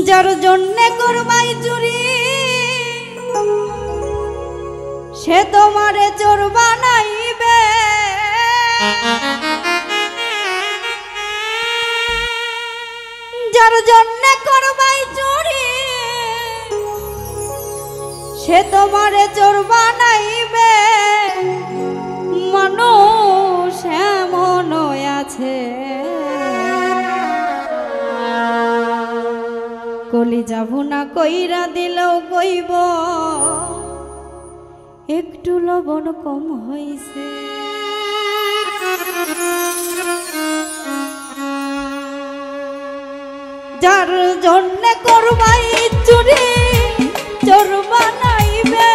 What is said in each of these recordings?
যার জন্যে করবাই চুরি সে তোমারে চোর বানাইবে। যার জন্যে করবাই চুরি সে তোমারে চোর বানাইবে। মানুষ এমন আছে কলি যাব না কইরা দিলেও কইব একটু লবণ কম হইছে। যার জন্যে করবাই চুরি চোর বানাইবে।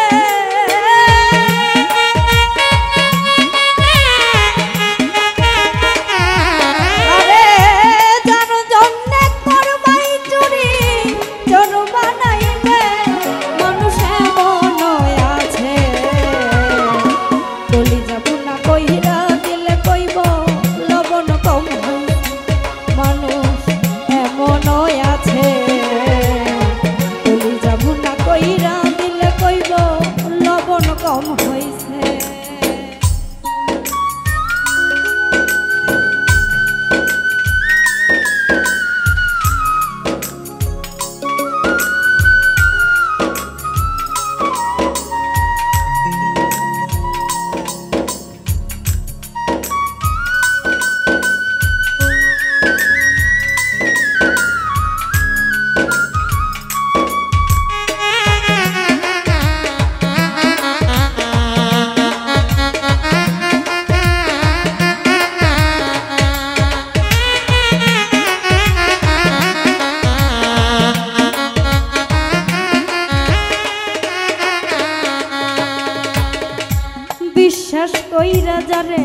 বিশ্বাস কইরা যারে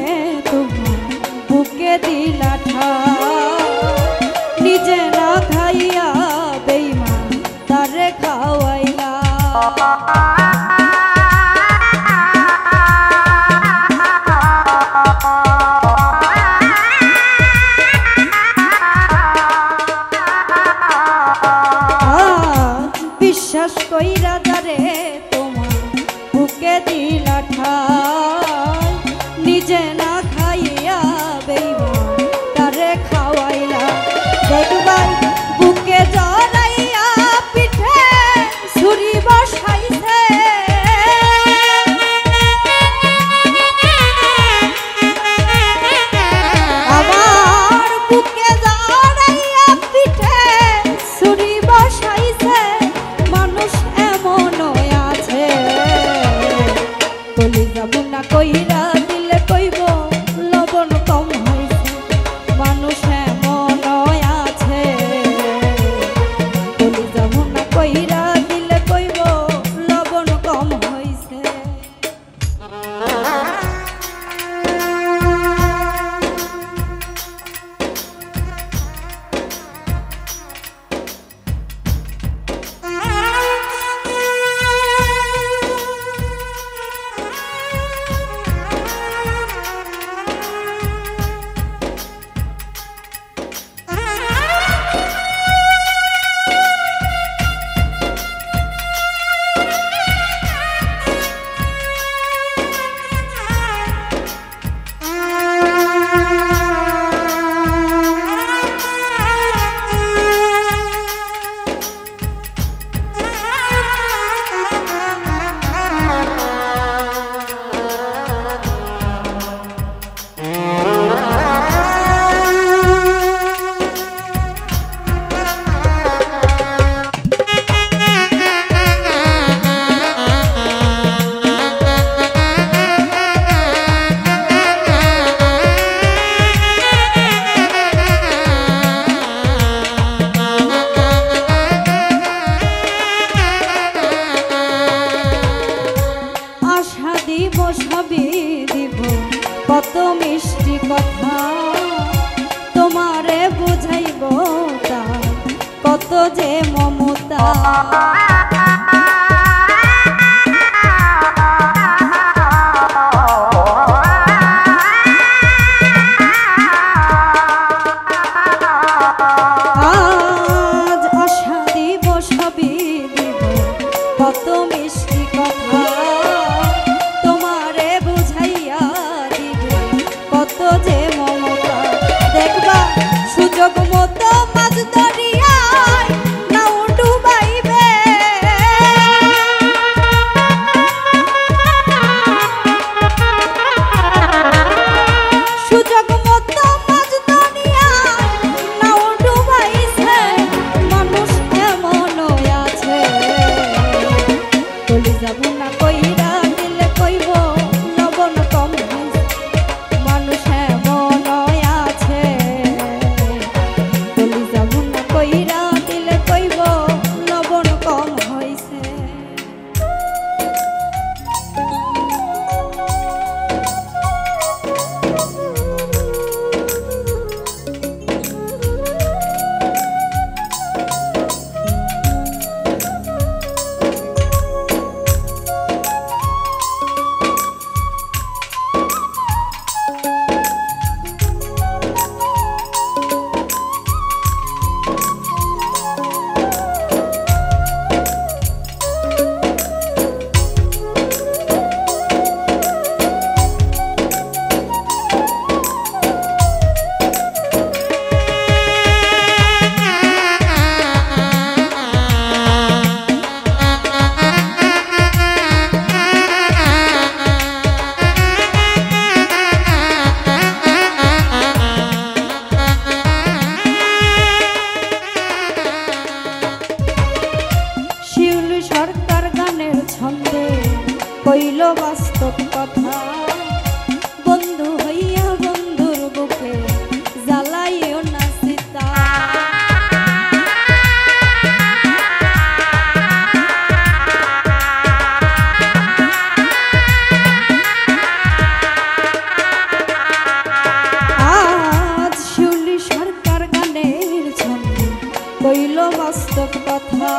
তোমার বুকে দিলা নিজে না খাইয়া বেঈমান তারে খাওয়াইলা। বিশ্বাস কইরা যারে তোমার বুকে দিলা নিজে না খাইয়া বেঈমান তারে খাওয়াইলা। দেখবাই বুকে জড়াইয়া পিঠে ছুরি বসাইছে। আমার বুকে জড়াইয়া পিঠে ছুরি বসাইছে। মানুষ এমন আছে বলি যাব না কইরা দিলে কইব লবণ কম হইছে। মানুষ এমন আছে বলি যাব না কইরা দিলে কইব লবণ কম হইছে। কত মিষ্টি কথা তোমারে বুঝাইব কত যে মমতা। আজ আশা কত মিষ্টি কথা তোমারে বুঝাইয়া দিবে কত যে মমতা দেখবা সুযোগ মতো মাছ দরিয়ায় নাও ডুবাইবে সুযোগ মতো মাছ দরিয়ায় নাও ডুবাইছে মানুষ এমন আছে চলে যাব না কইরা দিলে কইব লবণ কম হইছে মানুষ এমন আছে চলে যাব না কইরা দিলে কইব লবণ কম হইছে সরকার গানের ছন্দে কইল বাস্তব কথা বন্ধু হইয়া বন্ধুর বুকে জ্বালাইও না সীতা আজ শিউলি সরকার গানের ছন্দে কইল বাস্তব কথা